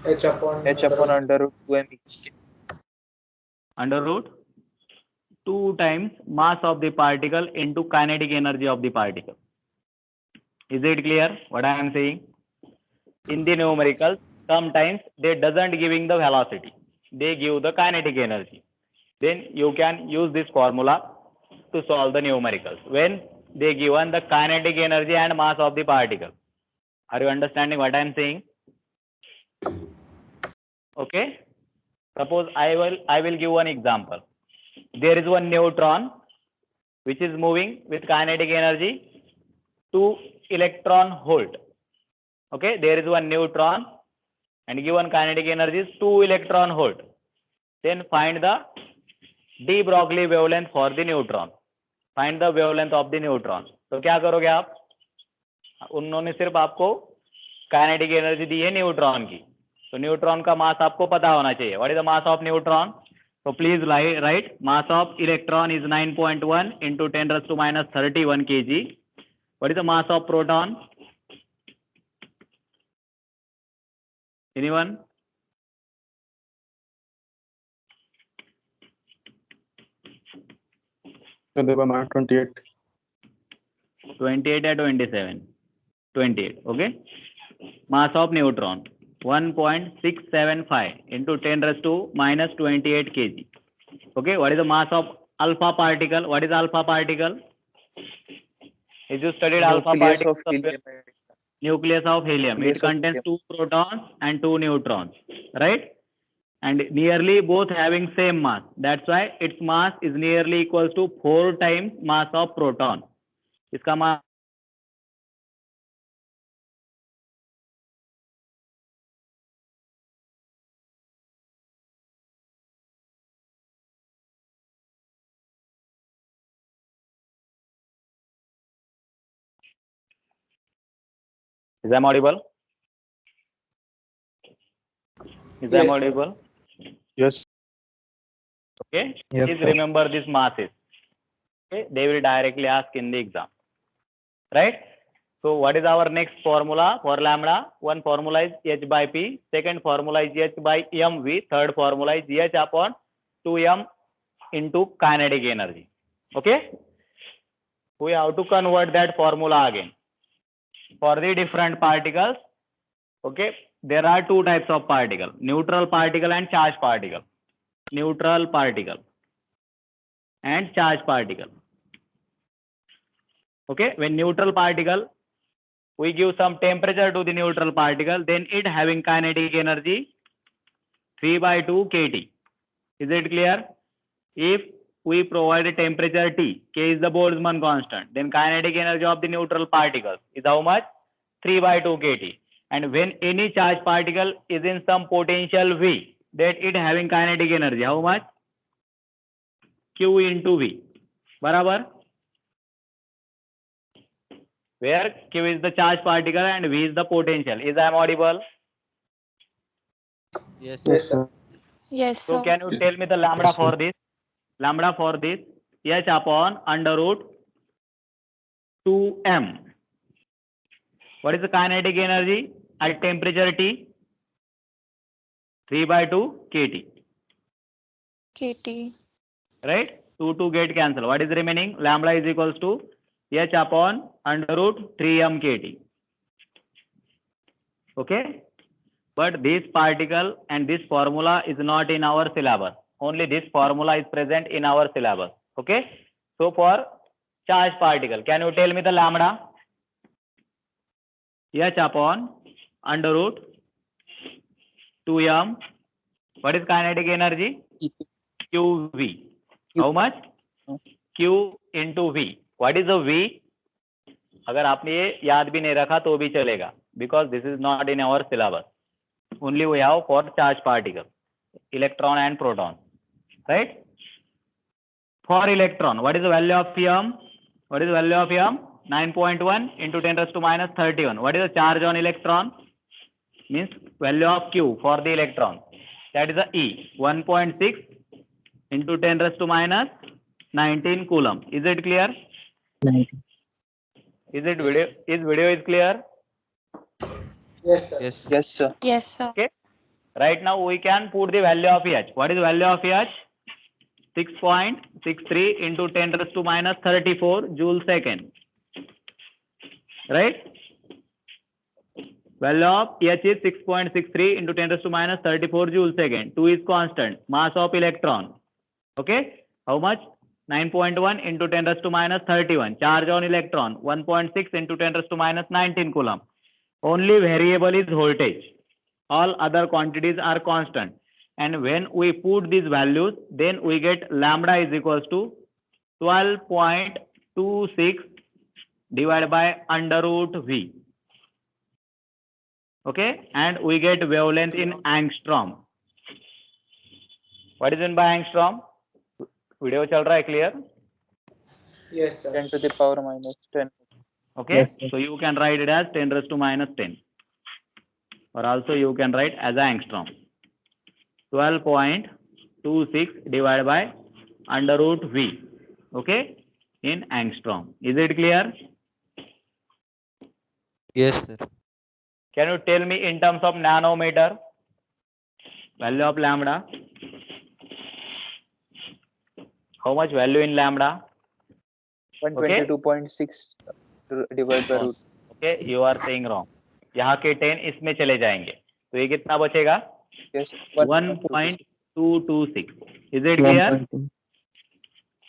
H upon under root 2m ek. Under root 2 times mass of the particle into kinetic energy of the particle. Is it clear what I am saying? In the numericals, sometimes they doesn't giving the velocity. They give the kinetic energy. Then you can use this formula to solve the numericals when they given the kinetic energy and mass of the particle. Are you understanding what I am saying? Okay. Suppose I will give one example. There is one neutron which is moving with kinetic energy 2 electron volt. Okay, there is one neutron and given kinetic energy is 2 electron volt. Then find the de Broglie wavelength for the neutron. Find the wavelength of the neutron. तो क्या करोगे आप? उन्होंने सिर्फ आपको kinetic energy दी है neutron की, तो न्यूट्रॉन का मास आपको पता होना चाहिए. What is the mass of neutron? So please write mass of electron is 9.1 into 10 raised to minus 31 kg. What is the mass of proton? Anyone? Mark 28. 28 or 27? 28. Okay. Mass of neutron 1.675 into 10 raised to minus 28 kg. Okay. What is the mass of alpha particle? What is alpha particle? If you studied alpha Nucleus particle, of helium. nucleus of helium. Nucleus It of contains helium. 2 protons and 2 neutrons, right? And nearly both having same mass. That's why its mass is nearly equals to 4 times mass of proton. इसका mass Is I audible? Is I Yes, sir. audible? Yes. Okay. Yes, Please sir. remember this masses. Okay. They will directly ask in the exam. Right? So what is our next formula for lambda? One formula is H by P. Second formula is H by mv. Third formula is H upon 2m into kinetic energy. Okay. We have to convert that formula again. For the different particles, okay, there are two types of particle, neutral particle and charged particle. Neutral particle and charged particle. Okay, when neutral particle, we give some temperature to the neutral particle, then it having kinetic energy 3 by 2 kT. Is it clear? If we provide a temperature T, K is the Boltzmann constant, then kinetic energy of the neutral particles is how much? 3 by 2 kT. And when any charged particle is in some potential V, that it having kinetic energy, how much? Q into V. Barabar? Where Q is the charged particle and V is the potential. Is I am audible? Yes, Yes, sir. sir. Yes, So sir. can you tell me the lambda Yes, sir. for this? Lambda for this, H upon under root 2m. What is the kinetic energy at temperature T? 3 by 2 kT. KT. Right? 2 get cancel. What is remaining? Lambda is equals to H upon under root 3m kT. Okay? But this particle and this formula is not in our syllabus. Only this formula is present in our syllabus. Okay? So for charged particle, can you tell me the lambda? H upon under root 2m. What is kinetic energy? QV. How much? Q into V. What is a V? अगर आपने ये याद भी नहीं रखा तो भी चलेगा, because this is not in our syllabus. Only we have for charged particle, electron and proton, right? For electron, what is the value of m? What is the value of m? 9.1 into 10 raised to minus 31. What is the charge on electron? Means value of Q for the electron. That is the E. 1.6 into 10 raised to minus 19 coulomb. Is it clear? Is it video? Is video is clear? Yes, sir. Yes, sir. Yes, sir. Yes, sir. Okay. Right now we can put the value of H. What is the value of H? 6.63 into 10 raised to minus 34 joule second. Right? Value of H is 6.63 into 10 raised to minus 34 joule second. 2 is constant. Mass of electron. Okay? How much? 9.1 into 10 raised to minus 31. Charge on electron. 1.6 into 10 raised to minus 19 coulomb. Only variable is voltage. All other quantities are constant. And when we put these values, then we get lambda is equals to 12.26 divided by under root V. Okay, and we get wavelength in angstrom. What is meant by angstrom? Video chal raha hai, clear? Yes, sir. 10 to the power minus 10. Okay, Yes, sir. so you can write it as 10 raised to minus 10. Or also you can write as angstrom. 12.26 divided by under root V. Okay, in angstrom. Is it clear? Yes, sir. Can you tell me in terms of nanometer? Value of lambda? How much value in lambda? 122.6 divided by root. Okay, you are saying wrong. यहाँ के 10 इसमें चले जाएंगे, तो ये कितना बचेगा? Yes. 1.226. Is it clear? 1.2.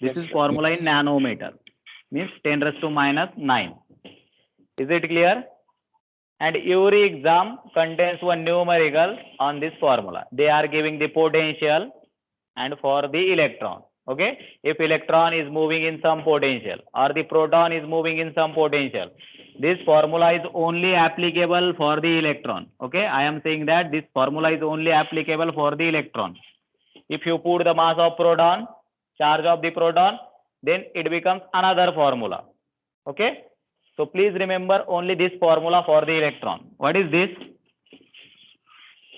This Yes, is sir. formula in nanometer. Means 10 raised to minus 9. Is it clear? And every exam contains one numerical on this formula. They are giving the potential and for the electron. Okay, if electron is moving in some potential or the proton is moving in some potential, this formula is only applicable for the electron. Okay, I am saying that this formula is only applicable for the electron. If you put the mass of proton, charge of the proton, then it becomes another formula. Okay, So please remember only this formula for the electron. What is this?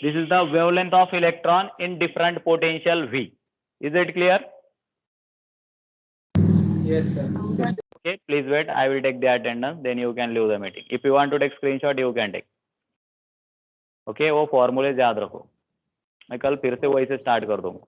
This is the wavelength of electron in different potential V. Is it clear? Yes, sir. Okay, please wait. I will take the attendance. Then you can leave the meeting. If you want to take screenshot, you can take. Okay, वो फॉर्मूले याद रखो. मैं कल फिर से वही से स्टार्ट कर दूंगा.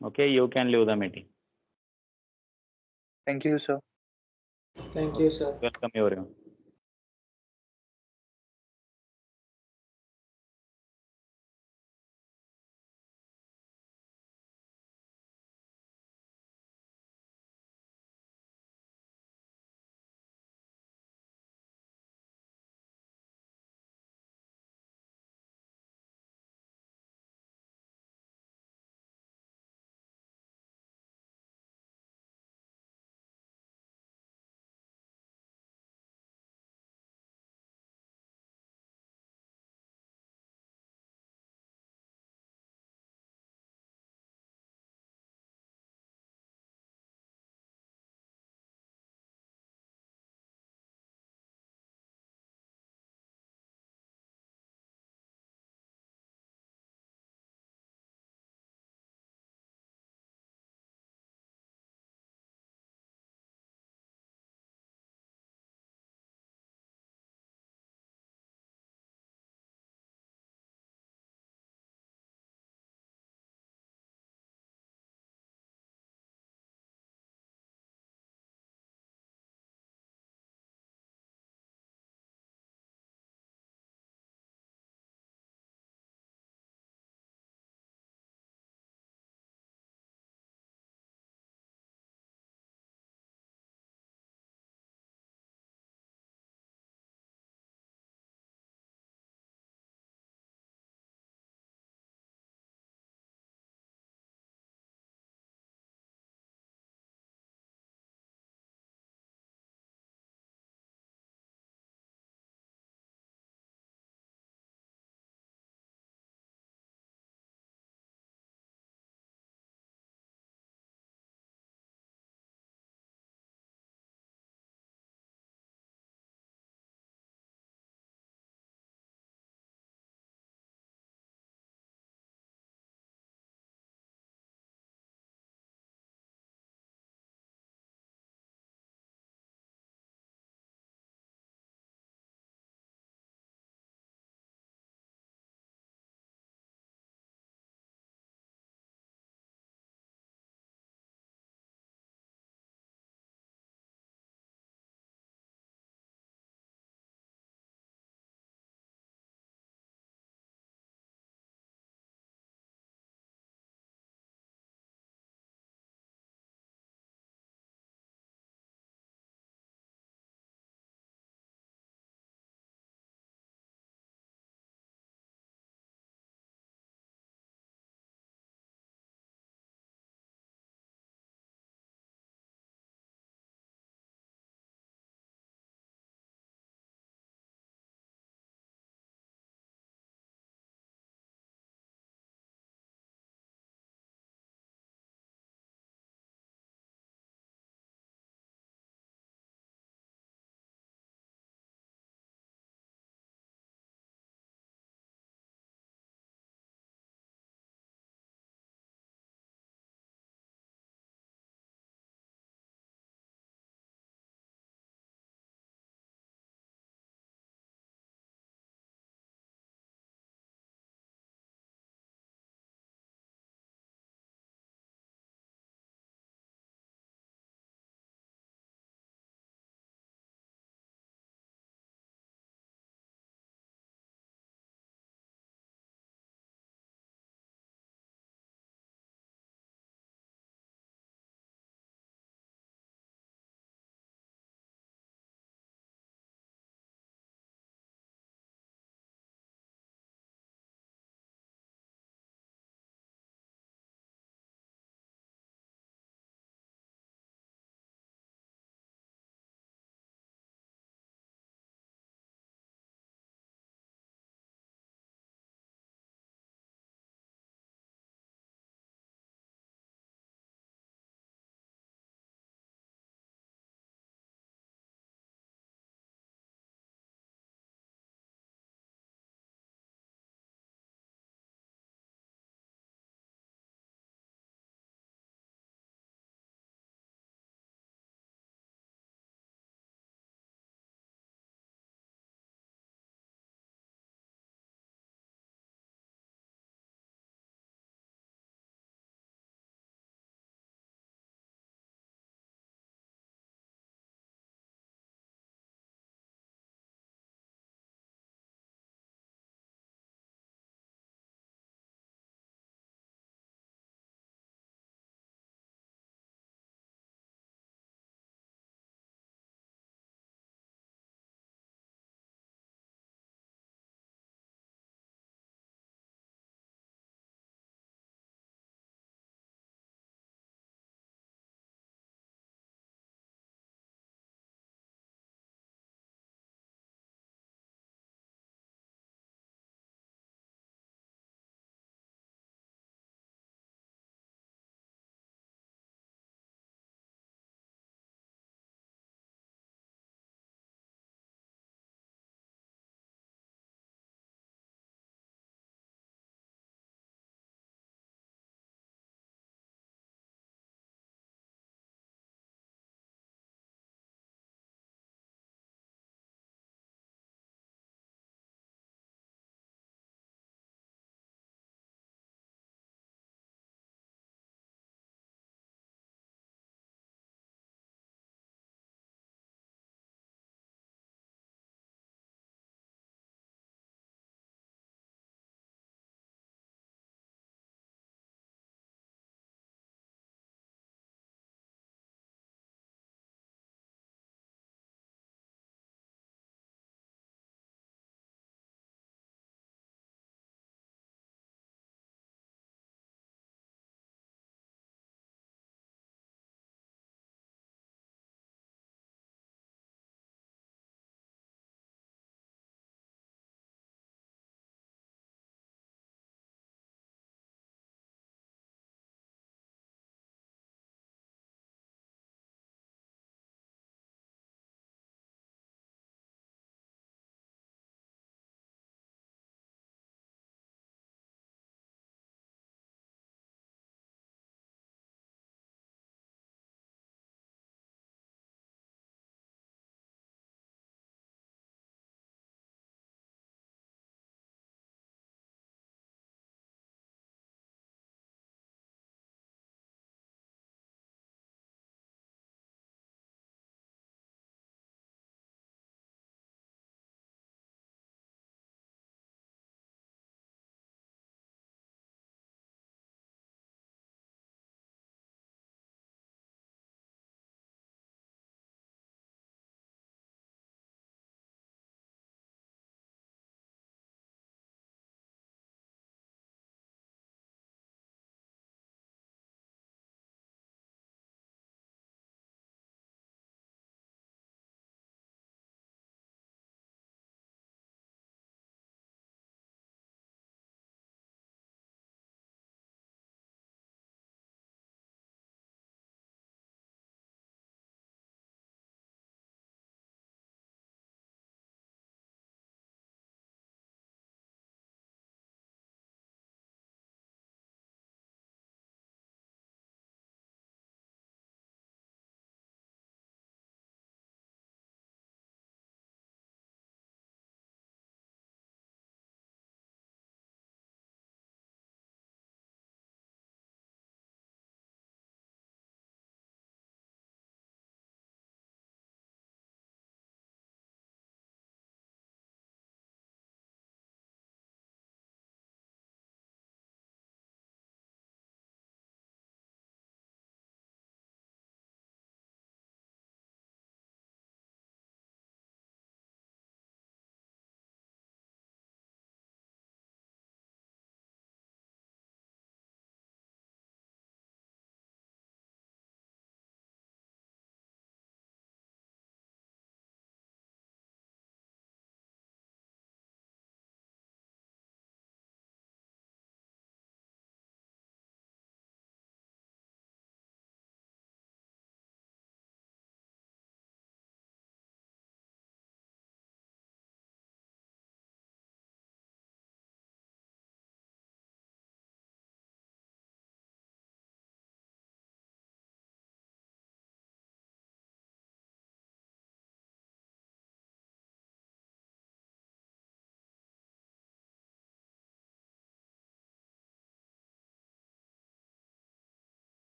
Okay, you can leave the meeting. Thank you, sir. Thank you, sir. Welcome everyone.